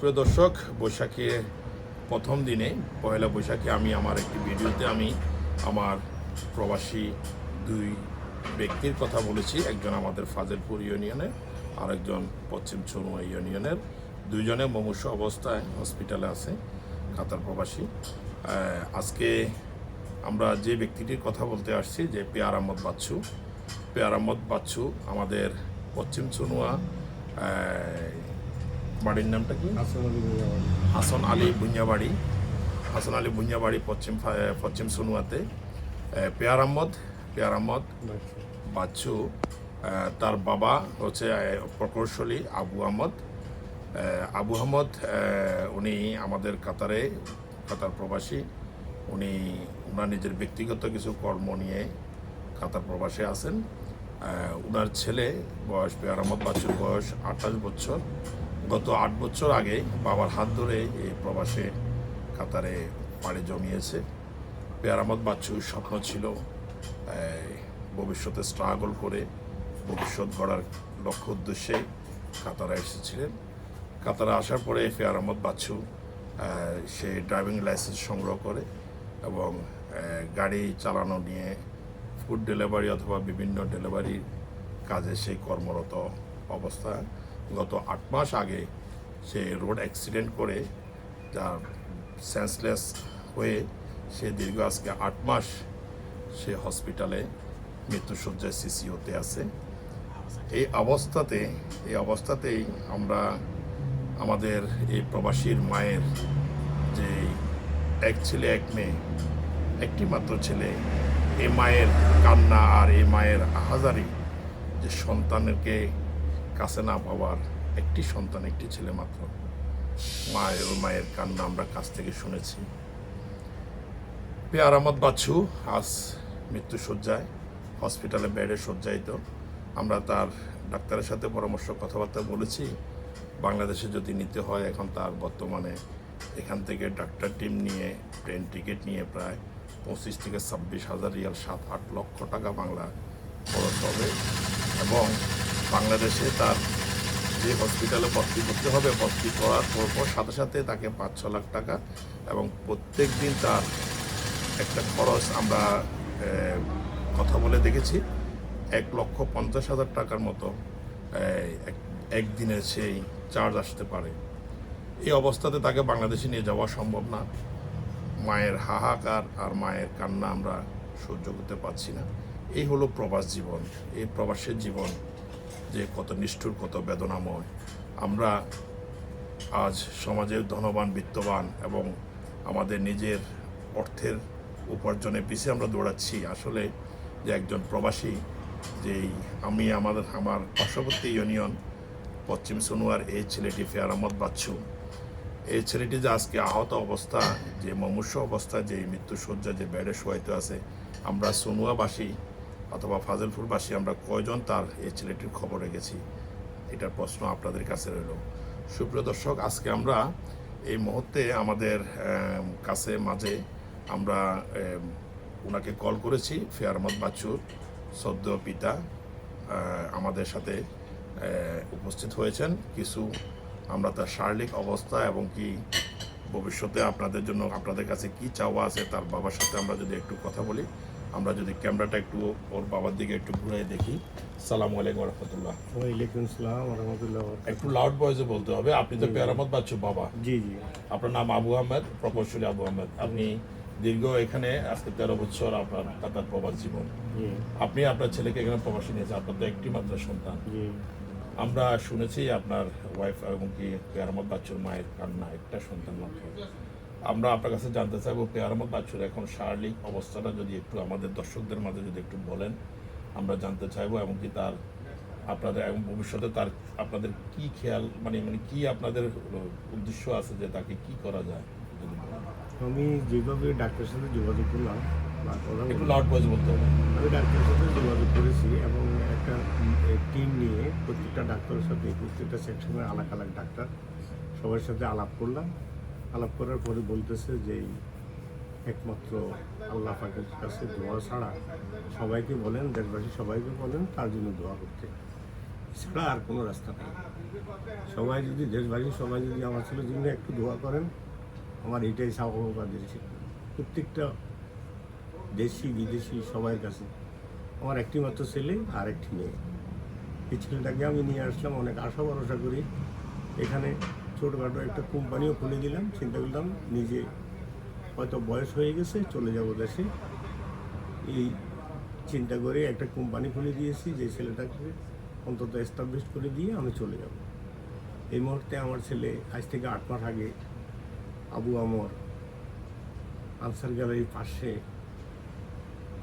প্রিয় দর্শক, বৈশাখের প্রথম দিনে পয়লা বৈশাখে আমি আমার একটি ভিডিওতে আমার প্রবাসী দুই ব্যক্তির কথা বলেছি। একজন আমাদের ফাজেলপুর ইউনিয়নের, আরেকজন পশ্চিম চনুয়া ইউনিয়নের। দুইজনে মুমূর্ষু অবস্থায় হসপিটালে আছে, কাতার প্রবাসী। আজকে আমরা যে ব্যক্তিটির কথা বলতে আসছি, যে পেয়ার আহমদ বাচ্চু আমাদের পশ্চিম চনুয়া, বাড়ির নামটা কি? হাসন আলী ভুঁইয়াবাড়ি পশ্চিম সুনুয়াতে। পেয়ার আহমদ বাচ্চু, তার বাবা হচ্ছে প্রকৌশলী আবু আহমদ। উনি আমাদের কাতার প্রবাসী। ওনার নিজের ব্যক্তিগত কিছু কর্ম নিয়ে কাতার প্রবাসে আছেন। ওনার ছেলে পেয়ার আহমদ বাচ্চুর বয়স 28 বছর। গত 8 বছর আগে বাবার হাত ধরে এই প্রবাসে কাতারে পাড়ি জমিয়েছে। পেয়ার আহমদ বাচ্চুর স্বপ্ন ছিল ভবিষ্যতে স্ট্রাগল করে ভবিষ্যৎ গড়ার লক্ষ্য উদ্দেশ্যে কাতারে এসেছিলেন। কাতারে আসার পরে পেয়ার আহমদ বাচ্চু সে ড্রাইভিং লাইসেন্স সংগ্রহ করে এবং গাড়ি চালানো নিয়ে ফুড ডেলিভারি অথবা বিভিন্ন ডেলিভারির কাজে সে কর্মরত অবস্থায় গত 8 মাস আগে সে রোড অ্যাক্সিডেন্ট করে যার সেন্সলেস হয়ে সে দীর্ঘ আজকে 8 মাস সে হসপিটালে মৃত্যুশয্যায় সিসিওতে আছে। এই অবস্থাতেই আমরা আমাদের এই প্রবাসীর মায়ের যে এক ছেলে এক মেয়ে, একটি মাত্র ছেলে, এই মায়ের কান্না আর এই মায়ের আহাজারি, যে সন্তানকে কাছে না পাওয়ার, একটি সন্তান, একটি ছেলে মাত্র, মায়ের কান্না আমরা কাছ থেকে শুনেছি। পেয়ার আহমদ বাচ্চু আজ মৃত্যুশয্যায়, হসপিটালে বেডে শয্যায়িত। আমরা তার ডাক্তারের সাথে পরামর্শ কথাবার্তা বলেছি। বাংলাদেশে যদি নিতে হয়, এখন তার বর্তমানে এখান থেকে ডাক্তার টিম নিয়ে ট্রেন টিকিট নিয়ে প্রায় 25 থেকে 26 হাজার রিয়াল, 7-8 লক্ষ টাকা বাংলা খরচ হবে। এবং বাংলাদেশে তার যে হসপিটালে ভর্তি করতে হবে, ভর্তি করার পরপর সাথে সাথে তাকে 5-6 লাখ টাকা এবং প্রত্যেক দিন তার একটা খরচ আমরা কথা বলে দেখেছি 1,50,000 টাকার মতো একদিনের সেই চার্জ আসতে পারে। এই অবস্থাতে তাকে বাংলাদেশে নিয়ে যাওয়া সম্ভব না। মায়ের হাহাকার আর মায়ের কান্না আমরা সহ্য করতে পারছি না। এই হলো প্রবাস জীবন। এই প্রবাসের জীবন যে কত নিষ্ঠুর, কত বেদনাময়। আমরা আজ সমাজের ধনবান, বিত্তবান এবং আমাদের নিজের অর্থের উপার্জনের পিছিয়ে আমরা দৌড়াচ্ছি। আসলে যে একজন প্রবাসী, যেই আমার পার্শ্ববর্তী ইউনিয়ন পশ্চিম সনুয়ার এই ছেলেটি পেয়ার আহমদ বাচ্চু, এই ছেলেটি যে আজকে আহত অবস্থা, যে মুমূর্ষু অবস্থা, যে মৃত্যুশয্যা, যে বেডে শোয়াইতে আছে, আমরা সনুয়াবাসী অথবা ফাজেলপুরবাসী আমরা কয়জন তার এই ছেলেটির খবর রেখেছি, এটার প্রশ্ন আপনাদের কাছে রইল। সুপ্রিয় দর্শক, আজকে আমরা এই মুহূর্তে আমাদের মাঝে আমরা ওনাকে কল করেছি। পেয়ার আহমদ বাচ্চুর সদ্য পিতা আমাদের সাথে উপস্থিত হয়েছেন। কিছু আমরা তার শারীরিক অবস্থা এবং কি ভবিষ্যতে আপনাদের কাছে কি চাওয়া আছে তার বাবার সাথে আমরা যদি একটু কথা বলি। আমরা যদি ক্যামেরাটা একটু ওর বাবার দিকে একটু ঘুরে দেখি। সালামু আলাইকুম রহমতুল্লাহ। ওয়ালাইকুম আসসালাম রহমতুল্লাহ। একটু লাউড ভয়েসে বলতে হবে। আপনি তো পেয়ার আহমদ বাচ্চু বাবা? জি জি। আপনার নাম আবু আহমেদ, প্রকৌশলী আবু আহমেদ। আপনি দীর্ঘ এখানে আজকে 13 বছর আপনার কাতার প্রবাস জীবন। আপনি আপনার ছেলেকে এখানে প্রবাসী নিয়েছেন, আপনার তো একটি মাত্র সন্তান। আমরা শুনেছি আপনার ওয়াইফ এবং কি পেয়ার আহমদ বাচ্চুর মায়ের কান্না, একটা সন্তান মাত্র। আমরা আপনার কাছে জানতে চাইবো পেয়ার আহমদ বাচ্চুর এখন শারীরিক অবস্থাটা যদি একটু আমাদের দর্শকদের মাঝে যদি একটু বলেন, আমরা জানতে চাইবো। এবং কি তার আপনাদের এবং ভবিষ্যতে তার আপনাদের কি খেয়াল, মানে কি আপনাদের উদ্দেশ্য আছে, যে তাকে কি করা যায় যদি বলেন। আমি যেভাবে ডাক্তারের সাথে যোগাযোগ করলাম, একটু লাউড ভয়েস বলতে হবে। আমি ডাক্তারের সাথে যোগাযোগ করেছি এবং একটা টিম নিয়ে প্রত্যেকটা ডাক্তারের সাথে, প্রত্যেকটা সেকশনের আলাদা আলাদা ডাক্তার, সবার সাথে আলাপ করলাম। আলাপ করার পরে বলতেছে যে একমাত্র আল্লাহ পাকের কাছে দোয়া ছাড়া সবাইকে বলেন, দেশবাসী সবাইকে বলেন তার জন্য দোয়া করতে। ছাড়া আর কোনো রাস্তা নেই। সবাই যদি দেশবাসী সবাই যদি আমার ছেলের জন্য একটু দোয়া করেন, আমার এটাই সাহবাদের প্রত্যেকটা দেশি বিদেশি সবার কাছে। আমার একটি মাত্র ছেলে আর একটি মেয়ে। এই ছেলেটাকে আমি নিয়ে আসলাম অনেক আশা ভরসা করি। এখানে ছোটোখাটো একটা কোম্পানিও খুলে দিলাম, চিন্তা করলাম নিজে হয়তো বয়স হয়ে গেছে চলে যাব দেশে, এই চিন্তা করে একটা কোম্পানি খুলে দিয়েছি যে ছেলেটাকে অন্তত এস্টাবলিশ করে দিয়ে আমি চলে যাব। এই মুহূর্তে আমার ছেলে আজ থেকে 8 মাস আগে আবু আমর আনসার গ্যালারির পাশে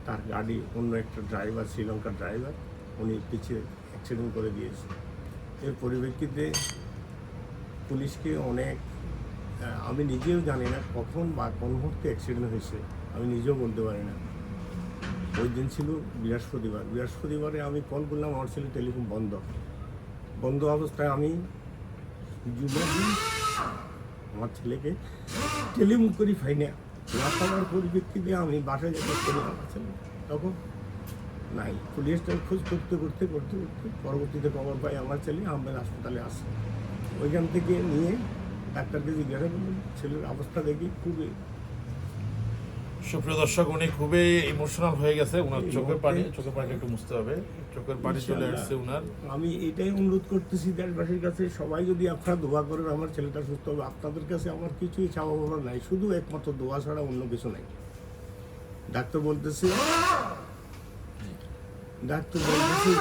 তার গাড়ি অন্য একটা ড্রাইভার, শ্রীলঙ্কার ড্রাইভার, উনি পিছিয়ে অ্যাক্সিডেন্ট করে দিয়েছে। এর পরিপ্রেক্ষিতে পুলিশকে অনেক আমি নিজেও জানি না কখন বা কোন মুহূর্তে অ্যাক্সিডেন্ট হয়েছে, আমি নিজেও বলতে পারি না। ওই দিন ছিল বৃহস্পতিবারে আমি কল করলাম, আমার ছেলে টেলিফোন বন্ধ অবস্থায় আমি জুমাদিন আমার ছেলেকে টেলিফোন করি ফাইনে না পাওয়ার পরিপ্রেক্ষিতে আমি বাসায় যেতে করি আমার ছেলে তখন নাই। পুলিশটা খোঁজ করতে পরবর্তীতে খবর পাই আমার ছেলে আহমেদ হাসপাতালে আসে। ওইখান থেকে নিয়ে ডাক্তারকে জিজ্ঞাসা করলাম, ছেলের অবস্থা দেখি খুবই। সুপ্রিয় দর্শক, উনি খুবই ইমোশনাল হয়ে গেছে, ওনার চোখের পানি একটু মুছতে হবে, চোখের পানি চলে আসছে ওনার। আমি এটাই অনুরোধ করতেছি দেশবাসীর কাছে, সবাই যদি আপনারা দোয়া করেন আমার ছেলেটা সুস্থ হবে। আপনাদের কাছে আমার কিছুই চাওয়া পাওয়া নাই, শুধু একমাত্র দোয়া ছাড়া অন্য কিছু নাই। ডাক্তার বলতেছে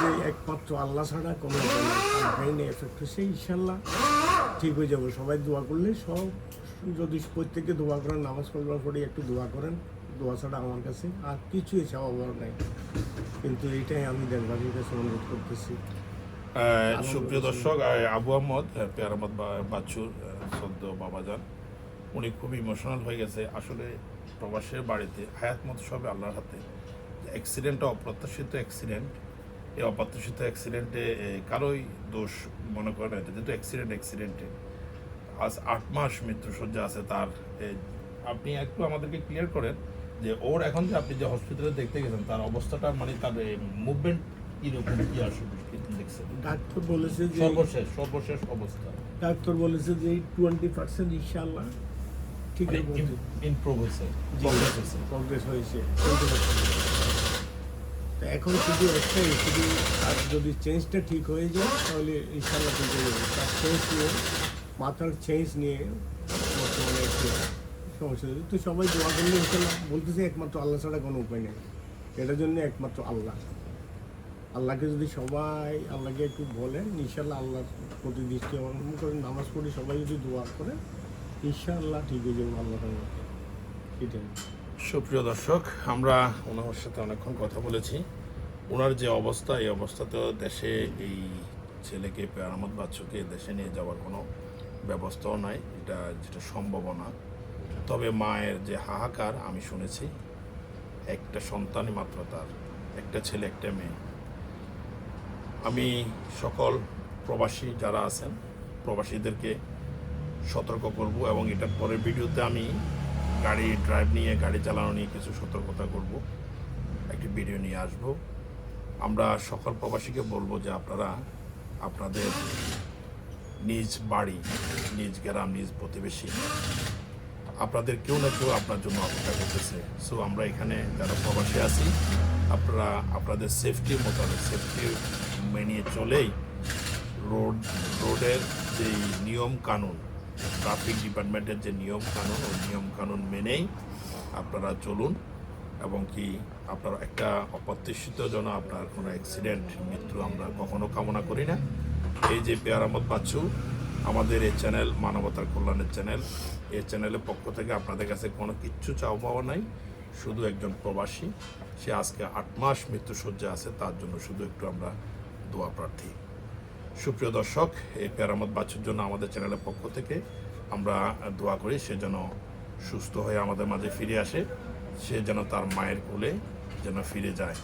যে একমাত্র আল্লাহ ছাড়া কোনো ব্রেনে এফেক্ট হচ্ছে, ইনশাল্লাহ ঠিক হয়ে যাবো। সবাই দোয়া করলে সব, যদি প্রত্যেকে দোয়া করেন, নামাজ পড়বার পরে একটু দোয়া করেন, দোয়া ছাড়া আমার কাছে আর কিছুই চাওয়া পাওয়া নাই। কিন্তু এটাই আমি দেশবাসীর কাছে অনুরোধ করতেছি। সুপ্রিয় দর্শক, আবু আহমদ পেয়ার আহমদ বাচ্চুর সদ্য বাবাজান, উনি খুব ইমোশনাল হয়ে গেছে। আসলে প্রবাসের বাড়িতে হায়াত মতো সবে আল্লাহর হাতে। অ্যাক্সিডেন্টটা অপ্রত্যাশিত অ্যাক্সিডেন্ট, এই অপ্রত্যাশিত অ্যাক্সিডেন্টে কারোই দোষ মনে করে না, যেহেতু অ্যাক্সিডেন্টে আজ 8 মাস মৃত্যুসজ্জা আছে তার। আপনি একটু আমাদেরকে ক্লিয়ার করেন যে ওর এখন যে আপনি যে হসপিটালে দেখতে গেছেন তার অবস্থাটা, মানে তার মুভমেন্ট কিরকম, কি আসলে দেখছেন? ডাক্তার বলেছে যে সর্বশেষ অবস্থা, ডাক্তার বলেছে যে 20% ইনশাআল্লাহ ঠিক আছে, ইমপ্রুভ হয়েছে, প্রগ্রেস হয়েছে। এখন শুধু একটাই, শুধু আর যদি চেঞ্জটা ঠিক হয়ে যায় তাহলে ইনশাআল্লাহ ঠিক হয়ে যাবে। তার চেঞ্জ নিয়ে, মাথার চেঞ্জ নিয়ে বর্তমানে একটু সমস্যা হচ্ছে। তো সবাই দোয়া করলে ইনশাআল্লাহ, বলতেছে একমাত্র আল্লাহ ছাড়া কোনো উপায় নেই। এটার জন্য একমাত্র আল্লাহকে যদি সবাই আল্লাহকে একটু বলেন, ইনশাআল্লাহ আল্লাহর প্রতি দৃষ্টি অবলম্বন করেন, নামাজ পড়ে সবাই যদি দোয়া করে ইনশাআল্লাহ ঠিক হয়ে যাবে আল্লাহ তাআলা। এটাই। সুপ্রিয় দর্শক, আমরা ওনার সাথে অনেকক্ষণ কথা বলেছি। ওনার যে অবস্থা, এই অবস্থাতেও দেশে এই ছেলেকে পেয়ার আহমদ বাচ্চুকে দেশে নিয়ে যাওয়ার কোনো ব্যবস্থাও নাই, যেটা সম্ভব না। তবে মায়ের যে হাহাকার আমি শুনেছি, একটা সন্তানই মাত্র তার, একটা ছেলে একটা মেয়ে। আমি সকল প্রবাসী যারা আছেন, প্রবাসীদেরকে সতর্ক করব, এবং এটার পরের ভিডিওতে আমি গাড়ি ড্রাইভ নিয়ে, গাড়ি চালানো নিয়ে কিছু সতর্কতা করব, একটি ভিডিও নিয়ে আসব। আমরা সকল প্রবাসীকে বলবো যে আপনারা আপনাদের নিজ বাড়ি, নিজ গ্রাম, নিজ প্রতিবেশী, আপনাদের কেউ না কেউ আপনার জন্য অপেক্ষা করতেছে। সো আমরা এখানে যারা প্রবাসী আছি, আপনারা আপনাদের সেফটির মোতাবেক, সেফটি মেনে চলেই রোডের যেই নিয়ম কানুন, ট্রাফিক ডিপার্টমেন্টের যে নিয়ম কানুন, ওই নিয়ম কানুন মেনেই আপনারা চলুন। এবং কি আপনার একটা অপ্রত্যাশিত যেন আপনার কোনো অ্যাক্সিডেন্ট, মৃত্যু আমরা কখনো কামনা করি না। এই যে পেয়ার আহমদ বাচ্চু, আমাদের এই চ্যানেল মানবতার কল্যাণের চ্যানেল, এই চ্যানেলের পক্ষ থেকে আপনাদের কাছে কোনো কিচ্ছু চাওয়া পাওয়া নাই, শুধু একজন প্রবাসী, সে আজকে 8 মাস মৃত্যুসজ্জা আছে, তার জন্য শুধু একটু আমরা দোয়া প্রার্থী। সুপ্রিয় দর্শক, এই পেয়ার আহমদ বাচ্চুর জন্য আমাদের চ্যানেলের পক্ষ থেকে আমরা দোয়া করি, সে যেন সুস্থ হয়ে আমাদের মাঝে ফিরে আসে, সে যেন তার মায়ের কোলে যেন ফিরে যায়।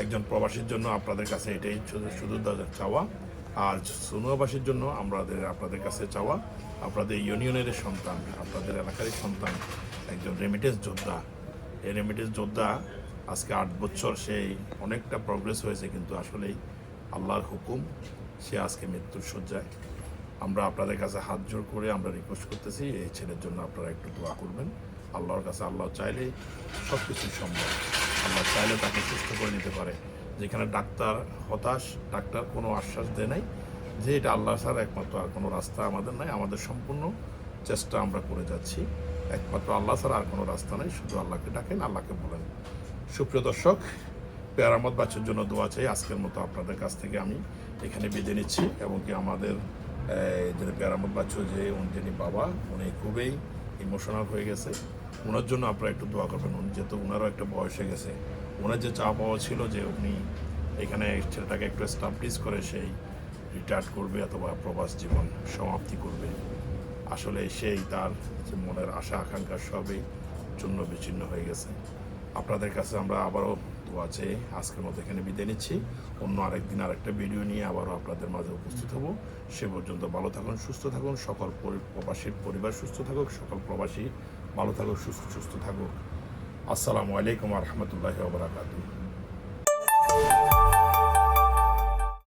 একজন প্রবাসীর জন্য আপনাদের কাছে এটাই শুধু চাওয়া। আর সুনুয়াবাসীর জন্য আপনাদের কাছে চাওয়া, আপনাদের ইউনিয়নের সন্তান, আপনাদের এলাকারই সন্তান, একজন রেমিটেন্স যোদ্ধা। এই রেমিটেন্স যোদ্ধা আজকে 8 বছর, সেই অনেকটা প্রগ্রেস হয়েছে, কিন্তু আসলেই আল্লাহর হুকুম, সে আজকে মৃত্যুর শয্যায়। আমরা আপনাদের কাছে হাত জোড় করে আমরা রিকোয়েস্ট করতেছি এই ছেলের জন্য আপনারা একটু দোয়া করবেন। আল্লাহর কাছে আল্লাহ চাইলে সব কিছু সম্ভব। আল্লাহ চাইলে তাকে সুস্থ করে নিতে পারে। যেখানে ডাক্তার হতাশ, ডাক্তার কোনো আশ্বাস দেয় নাই যে এটা আল্লাহ ছাড়া একমাত্র আর কোনো রাস্তা আমাদের নাই। আমাদের সম্পূর্ণ চেষ্টা আমরা করে যাচ্ছি, একমাত্র আল্লাহ ছাড়া আর কোনো রাস্তা নেই। শুধু আল্লাহকে ডাকেন, আল্লাহকে বলেন। সুপ্রিয় দর্শক, পেয়ার আহমদ বাচ্চার জন্য দোয়া চাই। আজকের মতো আপনাদের কাছ থেকে আমি এখানে বিদায় নিচ্ছি, এবং কি আমাদের যে পেয়ার আহমদ বাচ্চু যে যিনি বাবা, উনি খুবই ইমোশনাল হয়ে গেছে। ওনার জন্য আপনারা একটু দোয়া করবেন। উনি যেহেতু ওনারও একটা বয়স হয়ে গেছে, ওনার যে চা পাওয়া ছিল যে উনি এখানে ছেলেটাকে একটু এস্টাবলিশ করে সেই রিটায়ার্ড করবে অথবা প্রবাস জীবন সমাপ্তি করবে, আসলে সেই তার যে মনের আশা আকাঙ্ক্ষা সবই চূর্ণ বিচ্ছিন্ন হয়ে গেছে। আপনাদের কাছে আমরা আবারও দোয়া চেয়ে আজকের মতো এখানে বিদায় নিচ্ছি। অন্য আরেকদিন আরেকটা ভিডিও নিয়ে আবারও আপনাদের মাঝে উপস্থিত হব। সে পর্যন্ত ভালো থাকুন, সুস্থ থাকুন। সকল প্রবাসীর পরিবার সুস্থ থাকুক, সকল প্রবাসী ভালো থাকুক, সুস্থ থাকুক। আসসালামু আলাইকুম ওয়া রাহমাতুল্লাহি ওয়া বারাকাতুহু।